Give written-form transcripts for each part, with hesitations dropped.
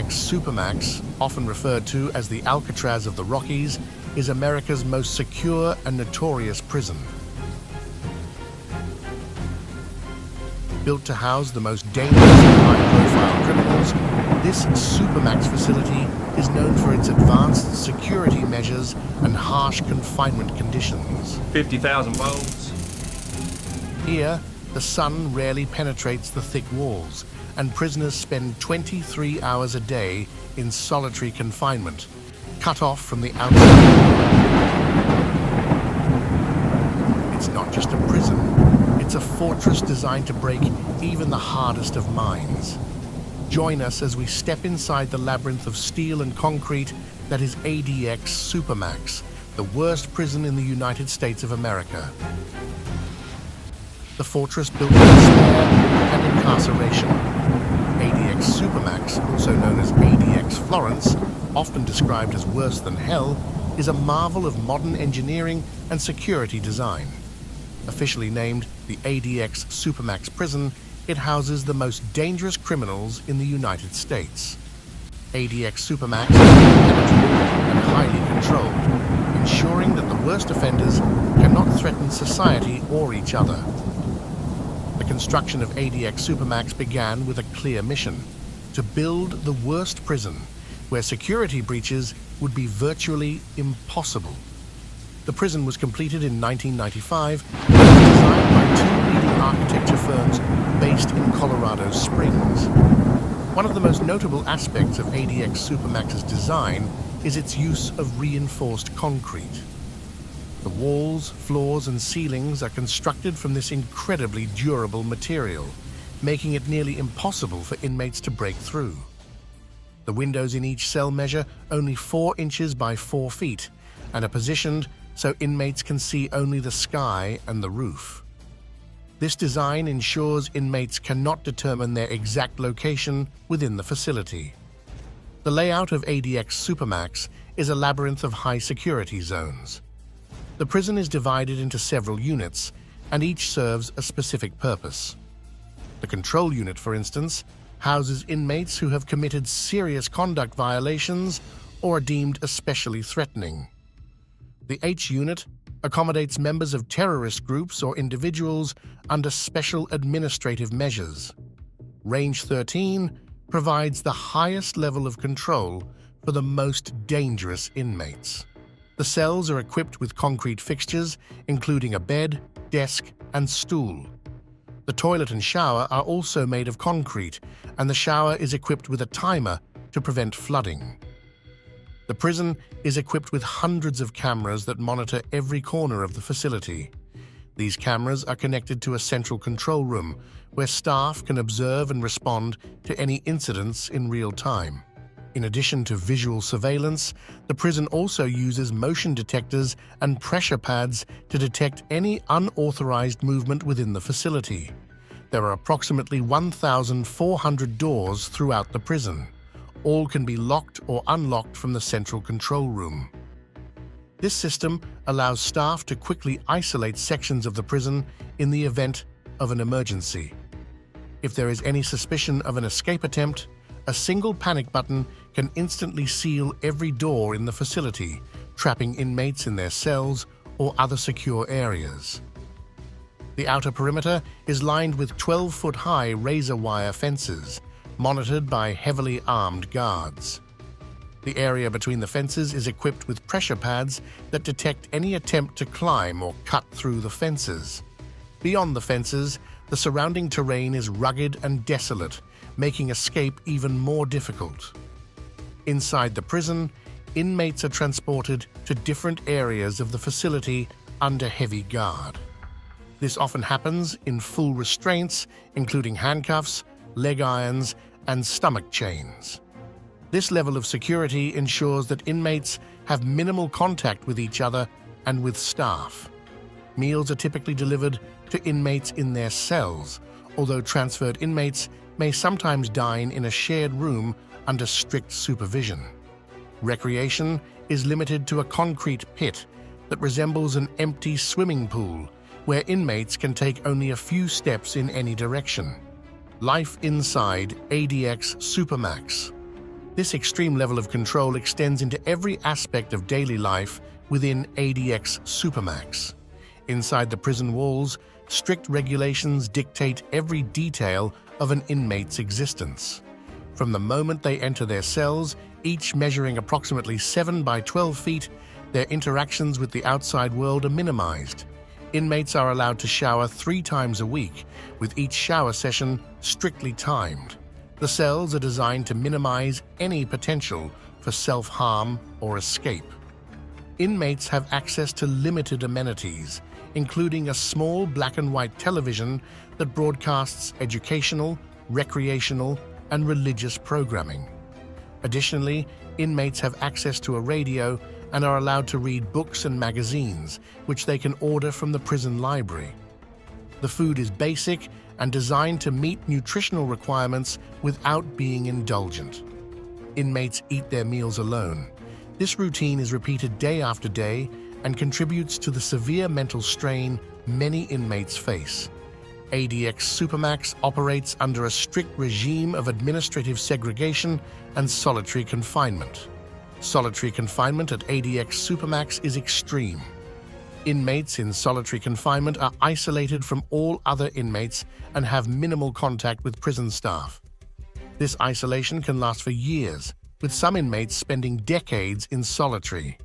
ADX Supermax, often referred to as the Alcatraz of the Rockies, is America's most secure and notorious prison. Built to house the most dangerous and high-profile criminals, this Supermax facility is known for its advanced security measures and harsh confinement conditions. 50,000 volts. Here, the sun rarely penetrates the thick walls, and prisoners spend 23 hours a day in solitary confinement, cut off from the outside. It's not just a prison, it's a fortress designed to break even the hardest of minds. Join us as we step inside the labyrinth of steel and concrete that is ADX Supermax, the worst prison in the United States of America. The fortress built for despair and incarceration. ADX Supermax, also known as ADX Florence, often described as worse than hell, is a marvel of modern engineering and security design. Officially named the ADX Supermax Prison, it houses the most dangerous criminals in the United States. ADX Supermax is impenetrable and highly controlled, ensuring that the worst offenders cannot threaten society or each other. The construction of ADX Supermax began with a clear mission: to build the worst prison, where security breaches would be virtually impossible. The prison was completed in 1995 and was designed by two leading architecture firms based in Colorado Springs. One of the most notable aspects of ADX Supermax's design is its use of reinforced concrete. The walls, floors, and ceilings are constructed from this incredibly durable material, making it nearly impossible for inmates to break through. The windows in each cell measure only 4 inches by 4 feet and are positioned so inmates can see only the sky and the roof. This design ensures inmates cannot determine their exact location within the facility. The layout of ADX Supermax is a labyrinth of high security zones. The prison is divided into several units, and each serves a specific purpose. The control unit, for instance, houses inmates who have committed serious conduct violations or are deemed especially threatening. The H unit accommodates members of terrorist groups or individuals under special administrative measures. Range 13 provides the highest level of control for the most dangerous inmates. The cells are equipped with concrete fixtures, including a bed, desk, and stool. The toilet and shower are also made of concrete, and the shower is equipped with a timer to prevent flooding. The prison is equipped with hundreds of cameras that monitor every corner of the facility. These cameras are connected to a central control room where staff can observe and respond to any incidents in real time. In addition to visual surveillance, the prison also uses motion detectors and pressure pads to detect any unauthorized movement within the facility. There are approximately 1,400 doors throughout the prison. All can be locked or unlocked from the central control room. This system allows staff to quickly isolate sections of the prison in the event of an emergency. If there is any suspicion of an escape attempt, a single panic button can instantly seal every door in the facility, trapping inmates in their cells or other secure areas. The outer perimeter is lined with 12-foot-high razor wire fences, monitored by heavily armed guards. The area between the fences is equipped with pressure pads that detect any attempt to climb or cut through the fences. Beyond the fences, the surrounding terrain is rugged and desolate, making escape even more difficult. Inside the prison, inmates are transported to different areas of the facility under heavy guard. This often happens in full restraints, including handcuffs, leg irons, and stomach chains. This level of security ensures that inmates have minimal contact with each other and with staff. Meals are typically delivered to inmates in their cells, although transferred inmates may sometimes dine in a shared room under strict supervision. Recreation is limited to a concrete pit that resembles an empty swimming pool, where inmates can take only a few steps in any direction. Life inside ADX Supermax. This extreme level of control extends into every aspect of daily life within ADX Supermax. Inside the prison walls, strict regulations dictate every detail of an inmate's existence. From the moment they enter their cells, each measuring approximately 7 by 12 feet, their interactions with the outside world are minimized. Inmates are allowed to shower 3 times a week, with each shower session strictly timed. The cells are designed to minimize any potential for self-harm or escape. Inmates have access to limited amenities, including a small black and white television that broadcasts educational, recreational, and religious programming. Additionally, inmates have access to a radio and are allowed to read books and magazines, which they can order from the prison library. The food is basic and designed to meet nutritional requirements without being indulgent. Inmates eat their meals alone. This routine is repeated day after day and contributes to the severe mental strain many inmates face. ADX Supermax operates under a strict regime of administrative segregation and solitary confinement. Solitary confinement at ADX Supermax is extreme. Inmates in solitary confinement are isolated from all other inmates and have minimal contact with prison staff. This isolation can last for years, with some inmates spending decades in solitary.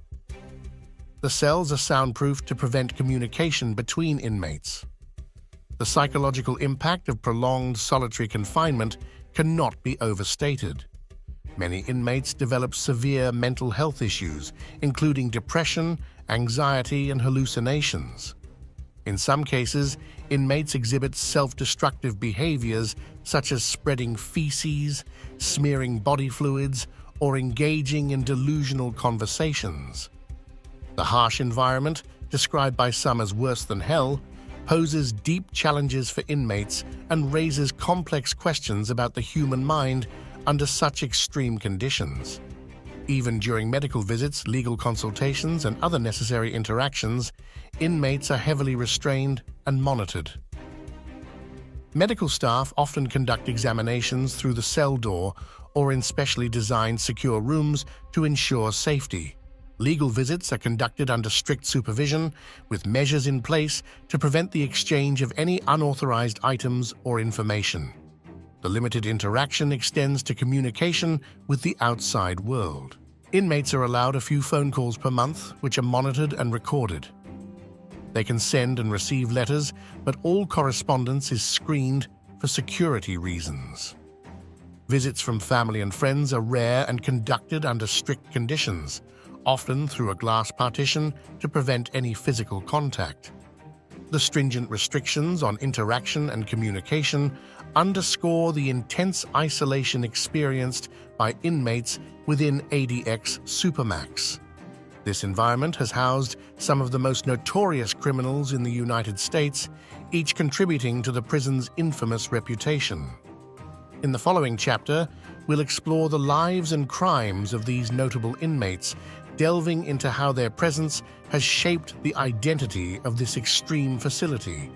The cells are soundproofed to prevent communication between inmates. The psychological impact of prolonged solitary confinement cannot be overstated. Many inmates develop severe mental health issues, including depression, anxiety, and hallucinations. In some cases, inmates exhibit self-destructive behaviors such as spreading feces, smearing body fluids, or engaging in delusional conversations. The harsh environment, described by some as worse than hell, poses deep challenges for inmates and raises complex questions about the human mind under such extreme conditions. Even during medical visits, legal consultations, and other necessary interactions, inmates are heavily restrained and monitored. Medical staff often conduct examinations through the cell door or in specially designed secure rooms to ensure safety. Legal visits are conducted under strict supervision, with measures in place to prevent the exchange of any unauthorized items or information. The limited interaction extends to communication with the outside world. Inmates are allowed a few phone calls per month, which are monitored and recorded. They can send and receive letters, but all correspondence is screened for security reasons. Visits from family and friends are rare and conducted under strict conditions, often through a glass partition to prevent any physical contact. The stringent restrictions on interaction and communication underscore the intense isolation experienced by inmates within ADX Supermax. This environment has housed some of the most notorious criminals in the United States, each contributing to the prison's infamous reputation. In the following chapter, we'll explore the lives and crimes of these notable inmates, delving into how their presence has shaped the identity of this extreme facility.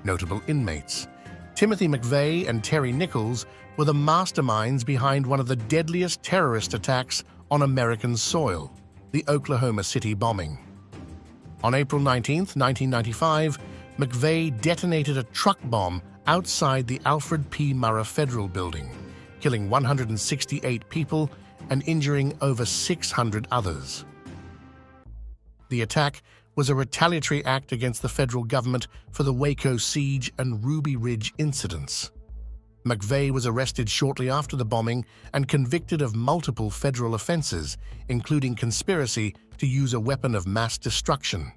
Notable inmates. Timothy McVeigh and Terry Nichols were the masterminds behind one of the deadliest terrorist attacks on American soil, the Oklahoma City bombing. On April 19, 1995, McVeigh detonated a truck bomb outside the Alfred P. Murrah Federal Building, killing 168 people and injuring over 600 others. The attack was a retaliatory act against the federal government for the Waco siege and Ruby Ridge incidents. McVeigh was arrested shortly after the bombing and convicted of multiple federal offenses, including conspiracy to use a weapon of mass destruction.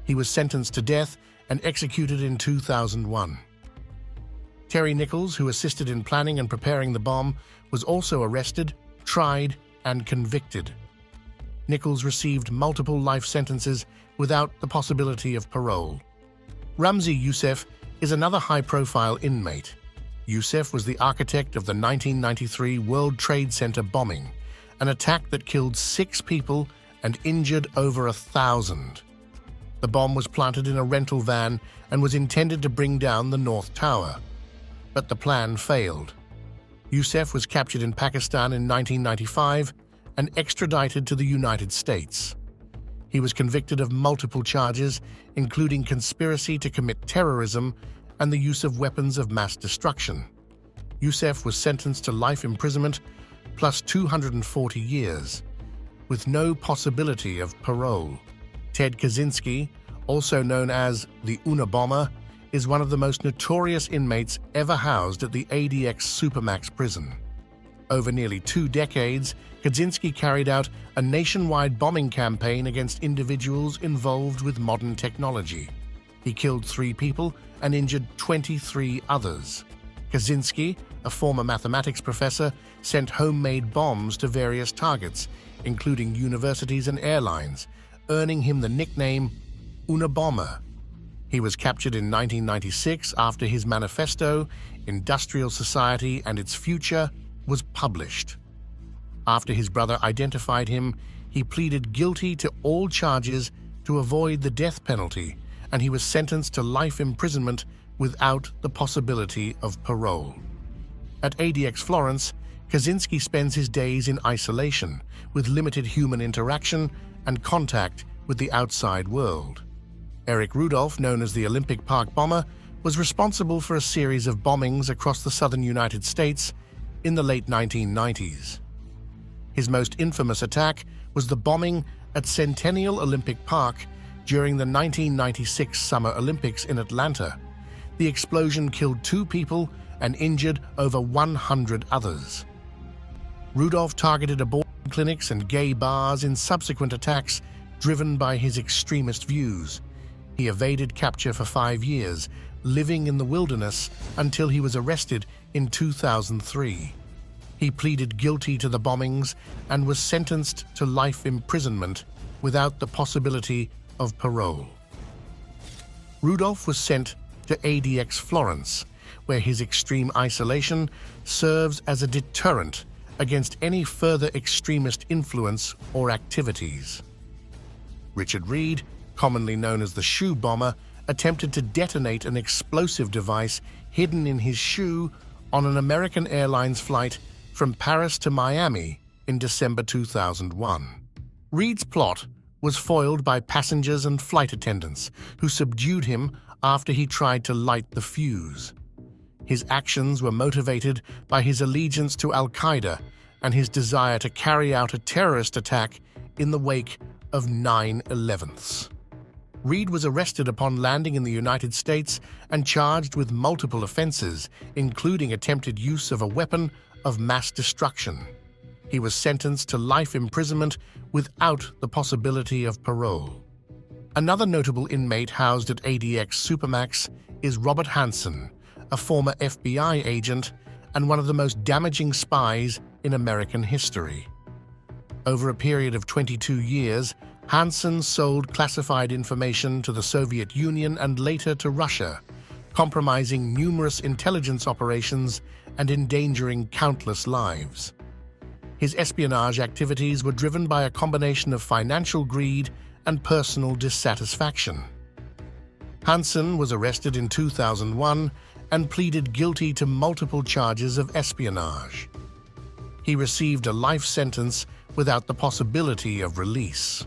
He was sentenced to death and executed in 2001. Terry Nichols, who assisted in planning and preparing the bomb, was also arrested, tried, and convicted. Nichols received multiple life sentences without the possibility of parole. Ramzi Youssef is another high-profile inmate. Youssef was the architect of the 1993 World Trade Center bombing, an attack that killed 6 people and injured over 1,000. The bomb was planted in a rental van and was intended to bring down the North Tower. But the plan failed. Youssef was captured in Pakistan in 1995 and extradited to the United States. He was convicted of multiple charges, including conspiracy to commit terrorism and the use of weapons of mass destruction. Youssef was sentenced to life imprisonment plus 240 years, with no possibility of parole. Ted Kaczynski, also known as the Unabomber, is one of the most notorious inmates ever housed at the ADX Supermax prison. Over nearly 2 decades, Kaczynski carried out a nationwide bombing campaign against individuals involved with modern technology. He killed 3 people and injured 23 others. Kaczynski, a former mathematics professor, sent homemade bombs to various targets, including universities and airlines, earning him the nickname Unabomber. He was captured in 1996 after his manifesto, Industrial Society and Its Future, was published. After his brother identified him, he pleaded guilty to all charges to avoid the death penalty, and he was sentenced to life imprisonment without the possibility of parole. At ADX Florence, Kaczynski spends his days in isolation, with limited human interaction and contact with the outside world. Eric Rudolph, known as the Olympic Park Bomber, was responsible for a series of bombings across the southern United States in the late 1990s. His most infamous attack was the bombing at Centennial Olympic Park during the 1996 Summer Olympics in Atlanta. The explosion killed 2 people and injured over 100 others. Rudolph targeted abortion clinics and gay bars in subsequent attacks driven by his extremist views. He evaded capture for 5 years, living in the wilderness until he was arrested in 2003. He pleaded guilty to the bombings and was sentenced to life imprisonment without the possibility of parole. Rudolph was sent to ADX Florence, where his extreme isolation serves as a deterrent against any further extremist influence or activities. Richard Reed, commonly known as the Shoe Bomber, attempted to detonate an explosive device hidden in his shoe on an American Airlines flight from Paris to Miami in December 2001. Reed's plot was foiled by passengers and flight attendants, who subdued him after he tried to light the fuse. His actions were motivated by his allegiance to Al-Qaeda and his desire to carry out a terrorist attack in the wake of 9/11. Reed was arrested upon landing in the United States and charged with multiple offenses, including attempted use of a weapon of mass destruction. He was sentenced to life imprisonment without the possibility of parole. Another notable inmate housed at ADX Supermax is Robert Hansen, a former FBI agent and one of the most damaging spies in American history. Over a period of 22 years, Hansen sold classified information to the Soviet Union and later to Russia, compromising numerous intelligence operations and endangering countless lives. His espionage activities were driven by a combination of financial greed and personal dissatisfaction. Hansen was arrested in 2001 and pleaded guilty to multiple charges of espionage. He received a life sentence without the possibility of release.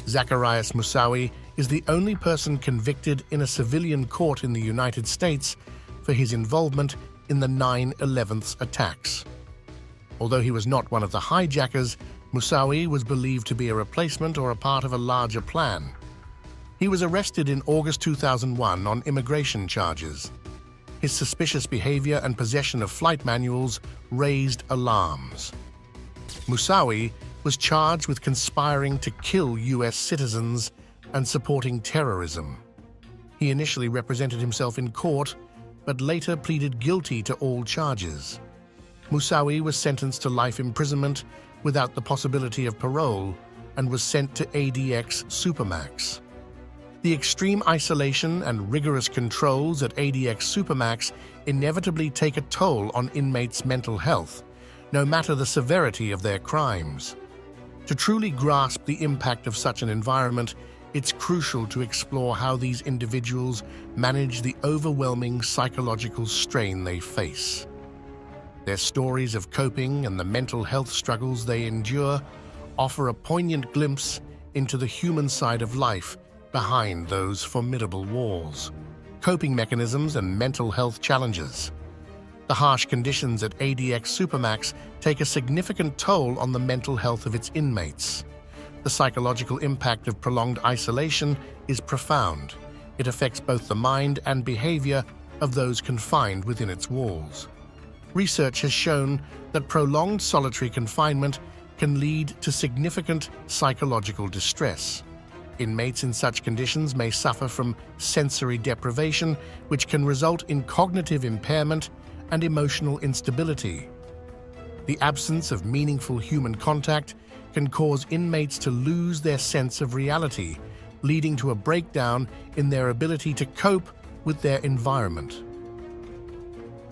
Zacarias Moussaoui is the only person convicted in a civilian court in the United States for his involvement in the 9/11 attacks. Although he was not one of the hijackers, Moussaoui was believed to be a replacement or a part of a larger plan. He was arrested in August 2001 on immigration charges. His suspicious behavior and possession of flight manuals raised alarms. Moussaoui was charged with conspiring to kill U.S. citizens and supporting terrorism. He initially represented himself in court, but later pleaded guilty to all charges. Moussaoui was sentenced to life imprisonment without the possibility of parole and was sent to ADX Supermax. The extreme isolation and rigorous controls at ADX Supermax inevitably take a toll on inmates' mental health, no matter the severity of their crimes. To truly grasp the impact of such an environment, it's crucial to explore how these individuals manage the overwhelming psychological strain they face. Their stories of coping and the mental health struggles they endure offer a poignant glimpse into the human side of life behind those formidable walls. Coping mechanisms and mental health challenges. The harsh conditions at ADX Supermax take a significant toll on the mental health of its inmates. The psychological impact of prolonged isolation is profound. It affects both the mind and behavior of those confined within its walls. Research has shown that prolonged solitary confinement can lead to significant psychological distress. Inmates in such conditions may suffer from sensory deprivation, which can result in cognitive impairment and emotional instability. The absence of meaningful human contact can cause inmates to lose their sense of reality, leading to a breakdown in their ability to cope with their environment.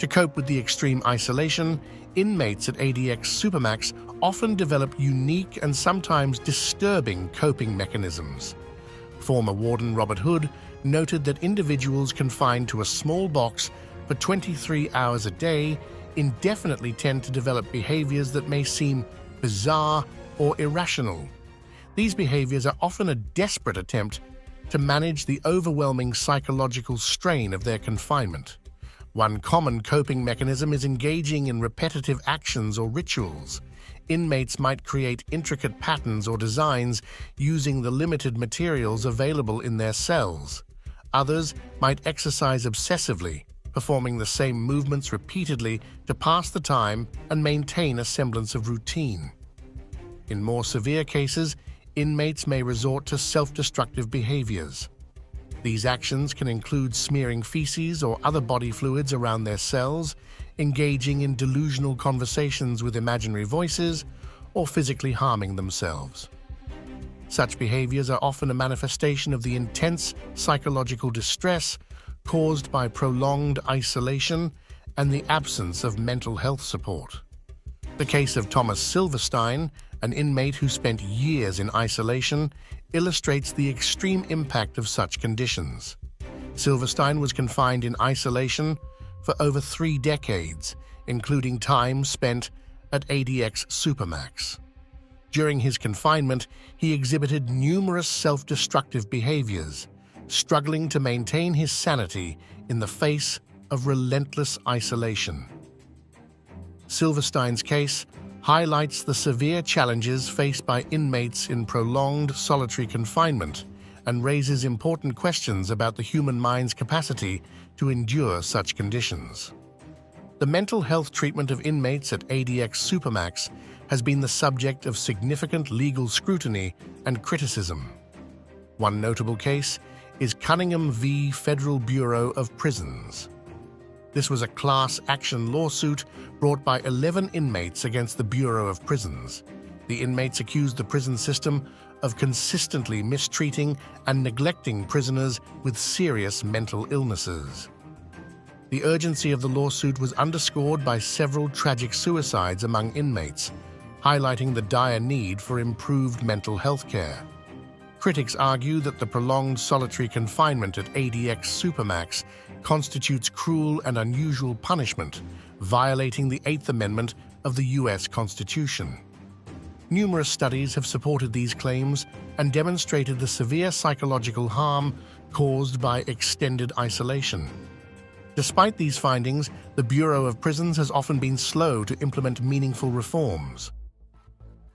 To cope with the extreme isolation, inmates at ADX Supermax often develop unique and sometimes disturbing coping mechanisms. Former Warden Robert Hood noted that individuals confined to a small box for 23 hours a day indefinitely tend to develop behaviors that may seem bizarre or irrational. These behaviors are often a desperate attempt to manage the overwhelming psychological strain of their confinement. One common coping mechanism is engaging in repetitive actions or rituals. Inmates might create intricate patterns or designs using the limited materials available in their cells. Others might exercise obsessively, performing the same movements repeatedly to pass the time and maintain a semblance of routine. In more severe cases, inmates may resort to self-destructive behaviors. These actions can include smearing feces or other body fluids around their cells, engaging in delusional conversations with imaginary voices, or physically harming themselves. Such behaviors are often a manifestation of the intense psychological distress caused by prolonged isolation and the absence of mental health support. The case of Thomas Silverstein, an inmate who spent years in isolation, illustrates the extreme impact of such conditions. Silverstein was confined in isolation for over 3 decades, including time spent at ADX Supermax. During his confinement, he exhibited numerous self-destructive behaviors, struggling to maintain his sanity in the face of relentless isolation. Silverstein's case highlights the severe challenges faced by inmates in prolonged solitary confinement and raises important questions about the human mind's capacity to endure such conditions. The mental health treatment of inmates at ADX Supermax has been the subject of significant legal scrutiny and criticism. One notable case is Cunningham v. Federal Bureau of Prisons. This was a class action lawsuit brought by 11 inmates against the Bureau of Prisons. The inmates accused the prison system of consistently mistreating and neglecting prisoners with serious mental illnesses. The urgency of the lawsuit was underscored by several tragic suicides among inmates, highlighting the dire need for improved mental health care. Critics argue that the prolonged solitary confinement at ADX Supermax constitutes cruel and unusual punishment, violating the 8th Amendment of the U.S. Constitution. Numerous studies have supported these claims and demonstrated the severe psychological harm caused by extended isolation. Despite these findings, the Bureau of Prisons has often been slow to implement meaningful reforms.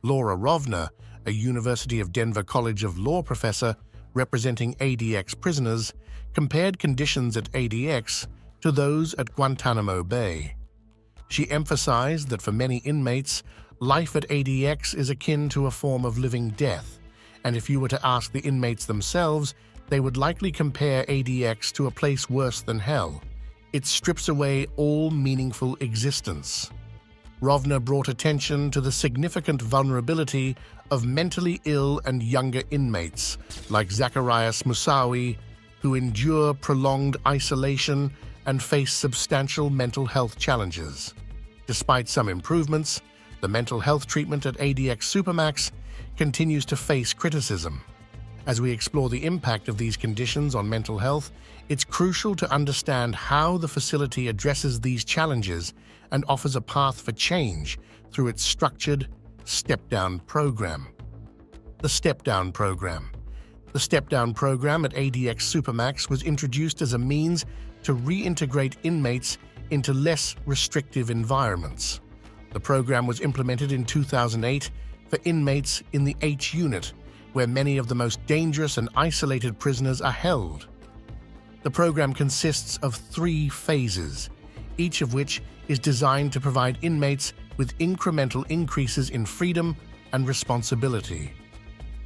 Laura Rovner, a University of Denver College of Law professor representing ADX prisoners, compared conditions at ADX to those at Guantanamo Bay. She emphasized that for many inmates, life at ADX is akin to a form of living death, and if you were to ask the inmates themselves, they would likely compare ADX to a place worse than hell. It strips away all meaningful existence. Rovner brought attention to the significant vulnerability of mentally ill and younger inmates, like Zacharias Moussaoui, who endure prolonged isolation and face substantial mental health challenges. Despite some improvements, the mental health treatment at ADX Supermax continues to face criticism. As we explore the impact of these conditions on mental health, it's crucial to understand how the facility addresses these challenges and offers a path for change through its structured step-down program. The step-down program. The step-down program at ADX Supermax was introduced as a means to reintegrate inmates into less restrictive environments. The program was implemented in 2008 for inmates in the H Unit, where many of the most dangerous and isolated prisoners are held. The program consists of 3 phases, each of which is designed to provide inmates with incremental increases in freedom and responsibility.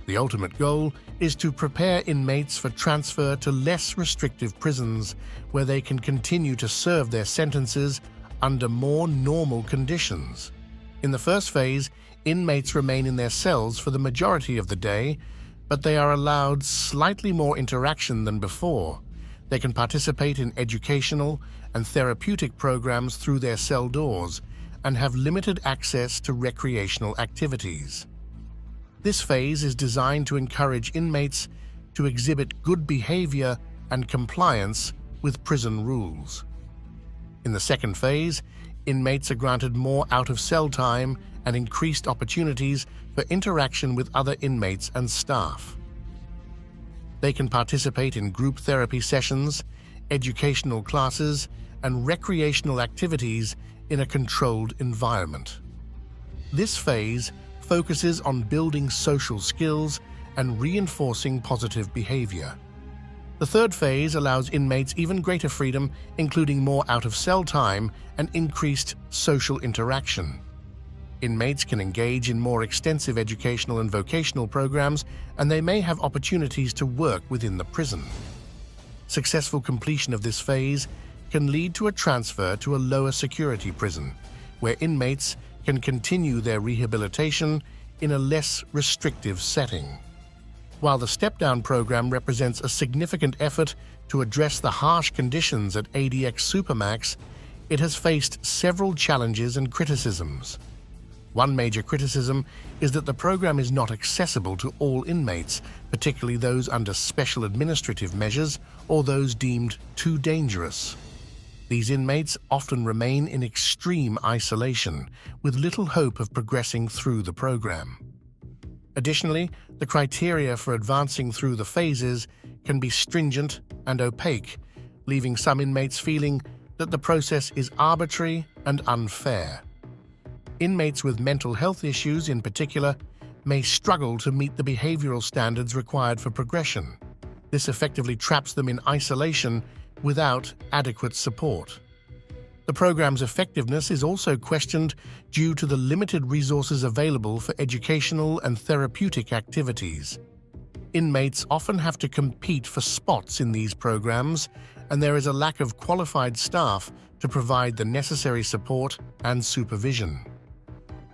The ultimate goal is to prepare inmates for transfer to less restrictive prisons where they can continue to serve their sentences under more normal conditions. In the first phase, inmates remain in their cells for the majority of the day, but they are allowed slightly more interaction than before. They can participate in educational and therapeutic programs through their cell doors and have limited access to recreational activities. This phase is designed to encourage inmates to exhibit good behavior and compliance with prison rules. In the second phase, inmates are granted more out-of-cell time and increased opportunities for interaction with other inmates and staff. They can participate in group therapy sessions, educational classes, and recreational activities in a controlled environment. This phase focuses on building social skills and reinforcing positive behavior. The third phase allows inmates even greater freedom, including more out-of-cell time and increased social interaction. Inmates can engage in more extensive educational and vocational programs, and they may have opportunities to work within the prison. Successful completion of this phase can lead to a transfer to a lower security prison, where inmates can continue their rehabilitation in a less restrictive setting. While the step-down program represents a significant effort to address the harsh conditions at ADX Supermax, it has faced several challenges and criticisms. One major criticism is that the program is not accessible to all inmates, particularly those under special administrative measures or those deemed too dangerous. These inmates often remain in extreme isolation, with little hope of progressing through the program. Additionally, the criteria for advancing through the phases can be stringent and opaque, leaving some inmates feeling that the process is arbitrary and unfair. Inmates with mental health issues, in particular, may struggle to meet the behavioral standards required for progression. This effectively traps them in isolation without adequate support. The program's effectiveness is also questioned due to the limited resources available for educational and therapeutic activities. Inmates often have to compete for spots in these programs, and there is a lack of qualified staff to provide the necessary support and supervision.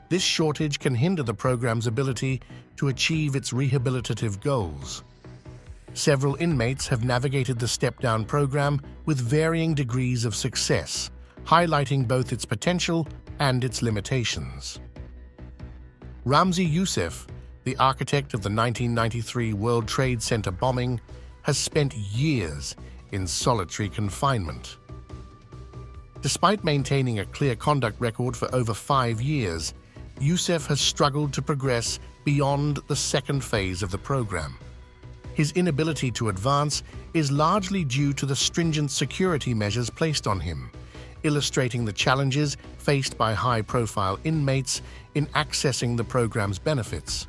This shortage can hinder the program's ability to achieve its rehabilitative goals. Several inmates have navigated the step-down program with varying degrees of success, highlighting both its potential and its limitations. Ramzi Youssef, the architect of the 1993 World Trade Center bombing, has spent years in solitary confinement. Despite maintaining a clear conduct record for over 5 years, Youssef has struggled to progress beyond the second phase of the program. His inability to advance is largely due to the stringent security measures placed on him, illustrating the challenges faced by high-profile inmates in accessing the program's benefits.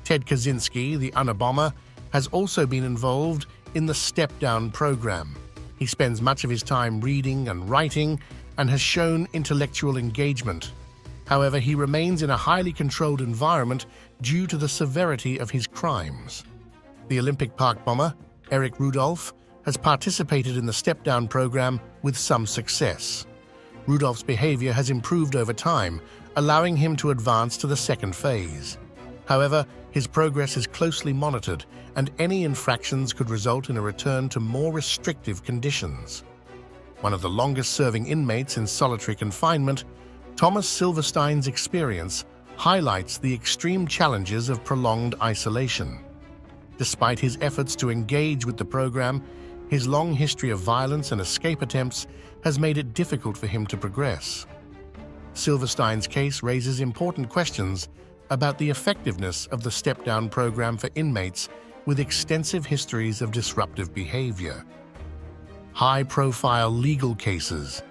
Ted Kaczynski, the Unabomber, has also been involved in the step-down program. He spends much of his time reading and writing and has shown intellectual engagement. However, he remains in a highly controlled environment due to the severity of his crimes. The Olympic Park bomber, Eric Rudolph, has participated in the step-down program with some success. Rudolph's behavior has improved over time, allowing him to advance to the second phase. However, his progress is closely monitored, and any infractions could result in a return to more restrictive conditions. One of the longest-serving inmates in solitary confinement, Thomas Silverstein's experience highlights the extreme challenges of prolonged isolation. Despite his efforts to engage with the program, his long history of violence and escape attempts has made it difficult for him to progress. Silverstein's case raises important questions about the effectiveness of the step-down program for inmates with extensive histories of disruptive behavior. High-profile legal cases.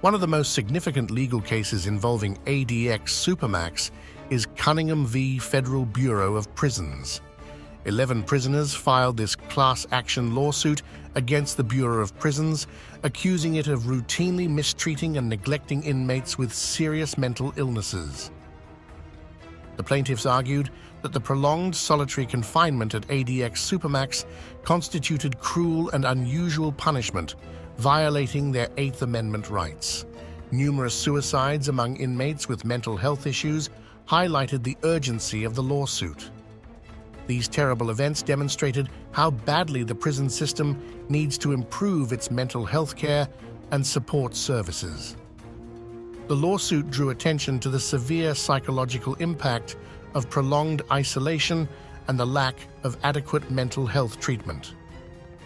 One of the most significant legal cases involving ADX Supermax is Cunningham v. Federal Bureau of Prisons. 11 prisoners filed this class action lawsuit against the Bureau of Prisons, accusing it of routinely mistreating and neglecting inmates with serious mental illnesses. The plaintiffs argued that the prolonged solitary confinement at ADX Supermax constituted cruel and unusual punishment, violating their Eighth Amendment rights. Numerous suicides among inmates with mental health issues highlighted the urgency of the lawsuit. These terrible events demonstrated how badly the prison system needs to improve its mental health care and support services. The lawsuit drew attention to the severe psychological impact of prolonged isolation and the lack of adequate mental health treatment.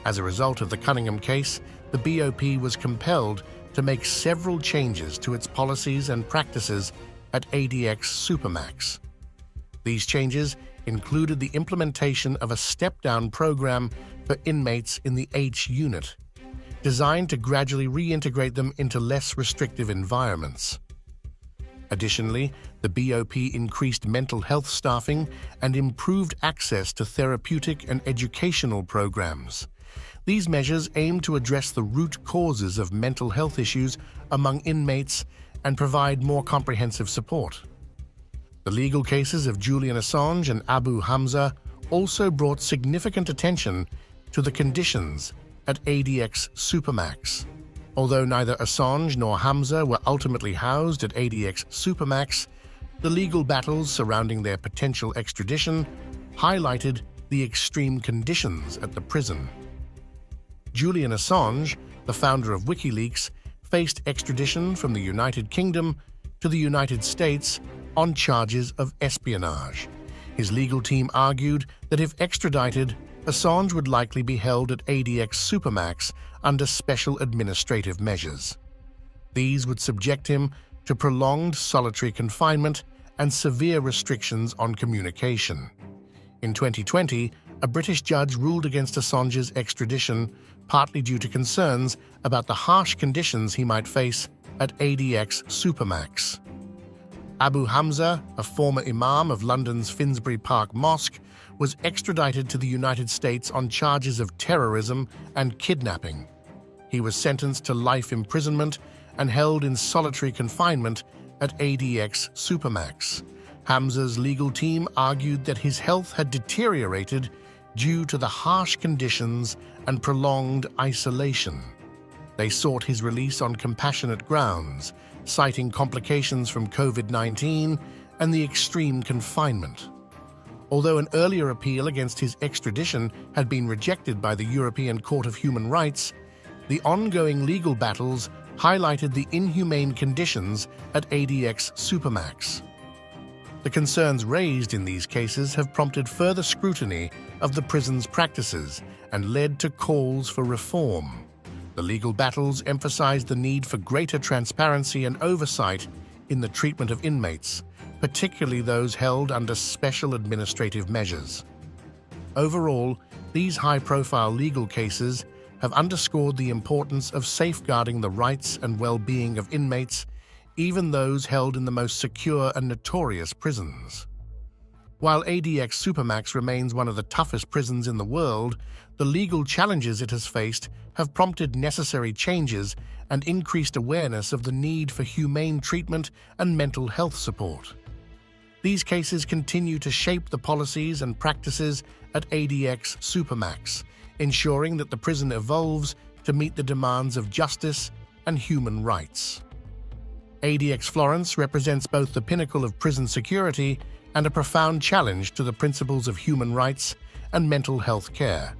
As a result of the Cunningham case, the BOP was compelled to make several changes to its policies and practices at ADX Supermax. These changes included the implementation of a step-down program for inmates in the H unit, designed to gradually reintegrate them into less restrictive environments. Additionally, the BOP increased mental health staffing and improved access to therapeutic and educational programs. These measures aim to address the root causes of mental health issues among inmates and provide more comprehensive support. The legal cases of Julian Assange and Abu Hamza also brought significant attention to the conditions at ADX Supermax. Although neither Assange nor Hamza were ultimately housed at ADX Supermax, the legal battles surrounding their potential extradition highlighted the extreme conditions at the prison. Julian Assange, the founder of WikiLeaks, faced extradition from the United Kingdom to the United States on charges of espionage. His legal team argued that if extradited, Assange would likely be held at ADX Supermax under special administrative measures. These would subject him to prolonged solitary confinement and severe restrictions on communication. In 2020, a British judge ruled against Assange's extradition, partly due to concerns about the harsh conditions he might face at ADX Supermax. Abu Hamza, a former imam of London's Finsbury Park Mosque, was extradited to the United States on charges of terrorism and kidnapping. He was sentenced to life imprisonment and held in solitary confinement at ADX Supermax. Hamza's legal team argued that his health had deteriorated due to the harsh conditions and prolonged isolation. They sought his release on compassionate grounds, citing complications from COVID-19 and the extreme confinement. Although an earlier appeal against his extradition had been rejected by the European Court of Human Rights, the ongoing legal battles highlighted the inhumane conditions at ADX Supermax. The concerns raised in these cases have prompted further scrutiny of the prison's practices and led to calls for reform. The legal battles emphasized the need for greater transparency and oversight in the treatment of inmates, particularly those held under special administrative measures. Overall, these high-profile legal cases have underscored the importance of safeguarding the rights and well-being of inmates, even those held in the most secure and notorious prisons. While ADX Supermax remains one of the toughest prisons in the world, the legal challenges it has faced have prompted necessary changes and increased awareness of the need for humane treatment and mental health support. These cases continue to shape the policies and practices at ADX Supermax, ensuring that the prison evolves to meet the demands of justice and human rights. ADX Florence represents both the pinnacle of prison security and a profound challenge to the principles of human rights and mental health care.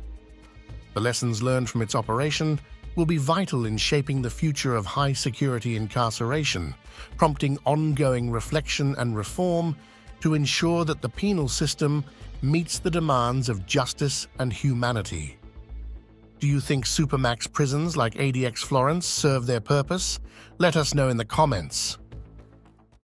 The lessons learned from its operation will be vital in shaping the future of high-security incarceration, prompting ongoing reflection and reform to ensure that the penal system meets the demands of justice and humanity. Do you think supermax prisons like ADX Florence serve their purpose? Let us know in the comments.